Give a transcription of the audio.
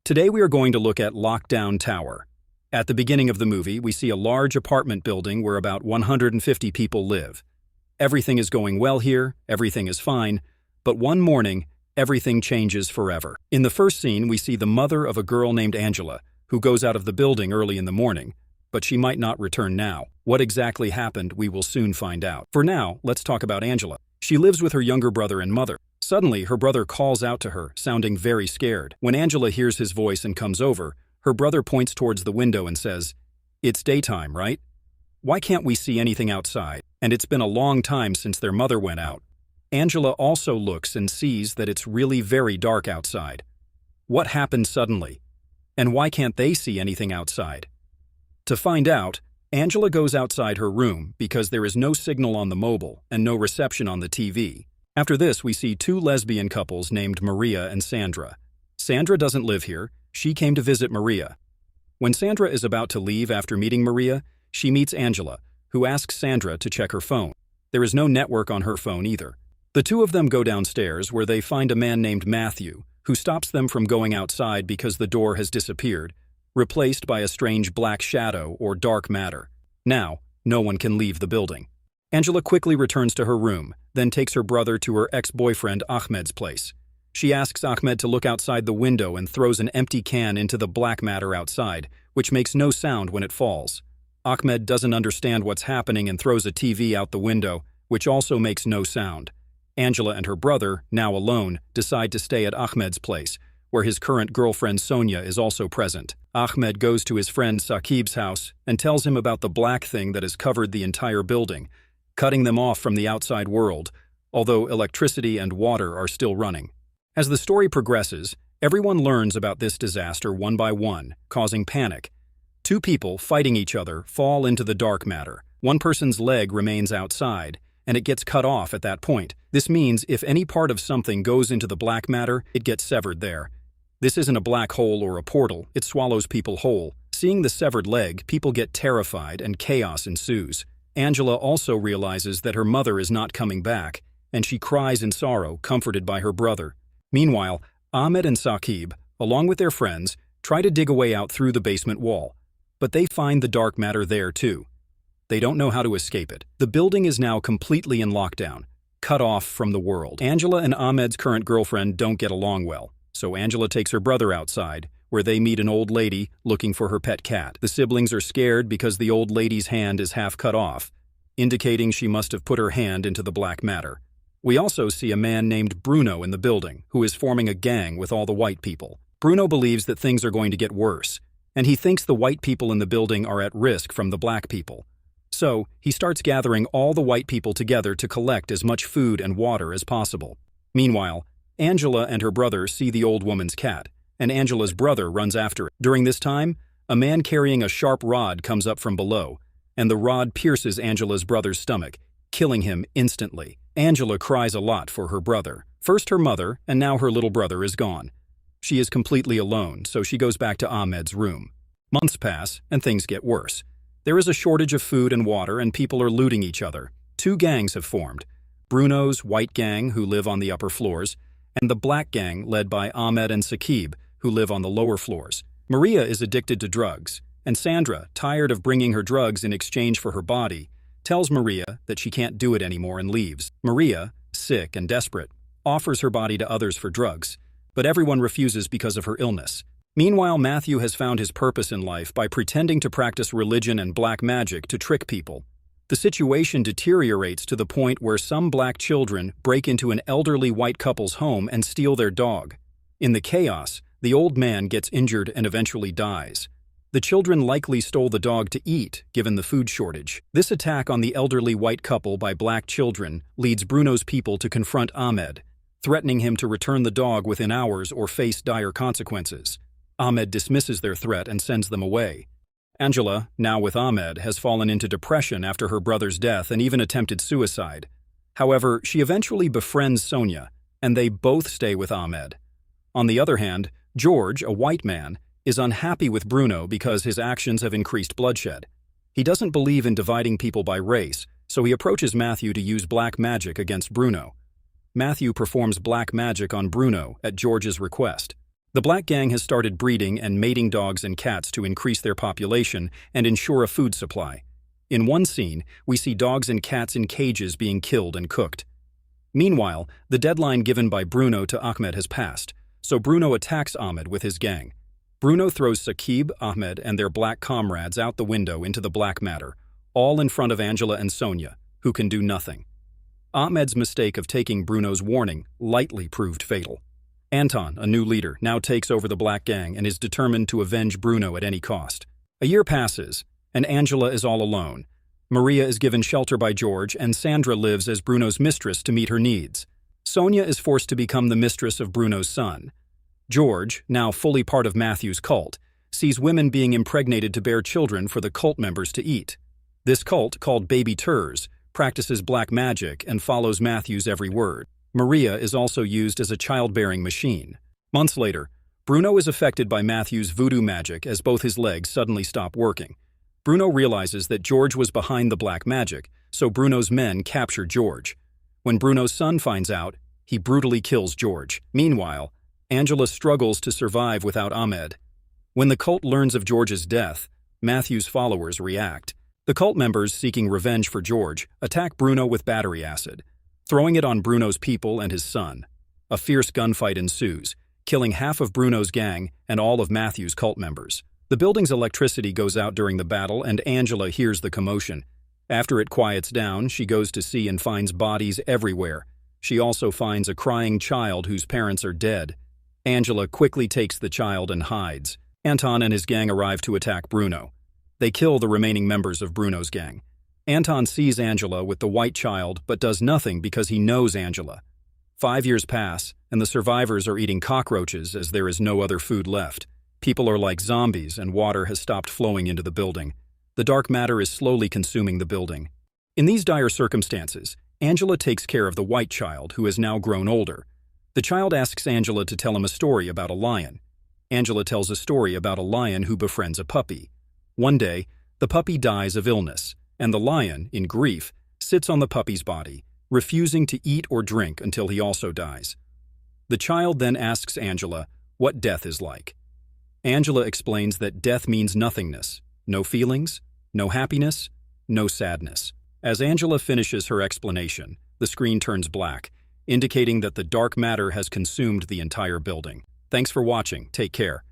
Today we are going to look at Lockdown Tower. At the beginning of the movie, we see a large apartment building where about 150 people live. Everything is going well here, everything is fine, but one morning, everything changes forever. In the first scene, we see the mother of a girl named Angela, who goes out of the building early in the morning, but she might not return now. What exactly happened, we will soon find out. For now, let's talk about Angela. She lives with her younger brother and mother. Suddenly, her brother calls out to her, sounding very scared. When Angela hears his voice and comes over, her brother points towards the window and says, "It's daytime, right? Why can't we see anything outside? And it's been a long time since their mother went out." Angela also looks and sees that it's really very dark outside. What happened suddenly? And why can't they see anything outside? To find out, Angela goes outside her room because there is no signal on the mobile and no reception on the TV. After this, we see two lesbian couples named Maria and Sandra. Sandra doesn't live here. She came to visit Maria. When Sandra is about to leave after meeting Maria, she meets Angela, who asks Sandra to check her phone. There is no network on her phone either. The two of them go downstairs where they find a man named Matthew, who stops them from going outside because the door has disappeared, replaced by a strange black shadow or dark matter. Now, no one can leave the building. Angela quickly returns to her room, then takes her brother to her ex-boyfriend Ahmed's place. She asks Ahmed to look outside the window and throws an empty can into the black matter outside, which makes no sound when it falls. Ahmed doesn't understand what's happening and throws a TV out the window, which also makes no sound. Angela and her brother, now alone, decide to stay at Ahmed's place, where his current girlfriend Sonia is also present. Ahmed goes to his friend Saqib's house and tells him about the black thing that has covered the entire building, cutting them off from the outside world, although electricity and water are still running. As the story progresses, everyone learns about this disaster one by one, causing panic. Two people fighting each other fall into the dark matter. One person's leg remains outside, and it gets cut off at that point. This means if any part of something goes into the black matter, it gets severed there. This isn't a black hole or a portal, it swallows people whole. Seeing the severed leg, people get terrified and chaos ensues. Angela also realizes that her mother is not coming back, and she cries in sorrow, comforted by her brother. Meanwhile, Ahmed and Saqib, along with their friends, try to dig a way out through the basement wall, but they find the dark matter there too. They don't know how to escape it. The building is now completely in lockdown, cut off from the world. Angela and Ahmed's current girlfriend don't get along well, so Angela takes her brother outside, where they meet an old lady looking for her pet cat. The siblings are scared because the old lady's hand is half cut off, indicating she must have put her hand into the black matter. We also see a man named Bruno in the building, who is forming a gang with all the white people. Bruno believes that things are going to get worse, and he thinks the white people in the building are at risk from the black people. So, he starts gathering all the white people together to collect as much food and water as possible. Meanwhile, Angela and her brother see the old woman's cat, and Angela's brother runs after it. During this time, a man carrying a sharp rod comes up from below, and the rod pierces Angela's brother's stomach, killing him instantly. Angela cries a lot for her brother. First her mother, and now her little brother is gone. She is completely alone, so she goes back to Ahmed's room. Months pass, and things get worse. There is a shortage of food and water, and people are looting each other. Two gangs have formed: Bruno's white gang, who live on the upper floors, and the black gang led by Ahmed and Saqib, who live on the lower floors. Maria is addicted to drugs, and Sandra, tired of bringing her drugs in exchange for her body, tells Maria that she can't do it anymore and leaves. Maria, sick and desperate, offers her body to others for drugs, but everyone refuses because of her illness. Meanwhile, Matthew has found his purpose in life by pretending to practice religion and black magic to trick people. The situation deteriorates to the point where some black children break into an elderly white couple's home and steal their dog. In the chaos, the old man gets injured and eventually dies. The children likely stole the dog to eat, given the food shortage. This attack on the elderly white couple by black children leads Bruno's people to confront Ahmed, threatening him to return the dog within hours or face dire consequences. Ahmed dismisses their threat and sends them away. Angela, now with Ahmed, has fallen into depression after her brother's death and even attempted suicide. However, she eventually befriends Sonia, and they both stay with Ahmed. On the other hand, George, a white man, is unhappy with Bruno because his actions have increased bloodshed. He doesn't believe in dividing people by race, so he approaches Matthew to use black magic against Bruno. Matthew performs black magic on Bruno at George's request. The Black Gang has started breeding and mating dogs and cats to increase their population and ensure a food supply. In one scene, we see dogs and cats in cages being killed and cooked. Meanwhile, the deadline given by Bruno to Ahmed has passed, so Bruno attacks Ahmed with his gang. Bruno throws Saqib, Ahmed, and their black comrades out the window into the black matter, all in front of Angela and Sonia, who can do nothing. Ahmed's mistake of taking Bruno's warning lightly proved fatal. Anton, a new leader, now takes over the Black Gang and is determined to avenge Bruno at any cost. A year passes, and Angela is all alone. Maria is given shelter by George, and Sandra lives as Bruno's mistress to meet her needs. Sonia is forced to become the mistress of Bruno's son. George, now fully part of Matthew's cult, sees women being impregnated to bear children for the cult members to eat. This cult, called Baby Turs, practices black magic and follows Matthew's every word. Maria is also used as a childbearing machine. Months later, Bruno is affected by Matthew's voodoo magic as both his legs suddenly stop working. Bruno realizes that George was behind the black magic, so Bruno's men capture George. When Bruno's son finds out, he brutally kills George. Meanwhile, Angela struggles to survive without Ahmed. When the cult learns of George's death, Matthew's followers react. The cult members, seeking revenge for George, attack Bruno with battery acid, throwing it on Bruno's people and his son. A fierce gunfight ensues, killing half of Bruno's gang and all of Matthew's cult members. The building's electricity goes out during the battle, and Angela hears the commotion. After it quiets down, she goes to see and finds bodies everywhere. She also finds a crying child whose parents are dead. Angela quickly takes the child and hides. Anton and his gang arrive to attack Bruno. They kill the remaining members of Bruno's gang. Anton sees Angela with the white child but does nothing because he knows Angela. 5 years pass, and the survivors are eating cockroaches as there is no other food left. People are like zombies, and water has stopped flowing into the building. The dark matter is slowly consuming the building. In these dire circumstances, Angela takes care of the white child, who has now grown older. The child asks Angela to tell him a story about a lion. Angela tells a story about a lion who befriends a puppy. One day, the puppy dies of illness, and the lion, in grief, sits on the puppy's body, refusing to eat or drink until he also dies. The child then asks Angela what death is like. Angela explains that death means nothingness, no feelings, no happiness, no sadness. As Angela finishes her explanation, the screen turns black, indicating that the dark matter has consumed the entire building. Thanks for watching. Take care.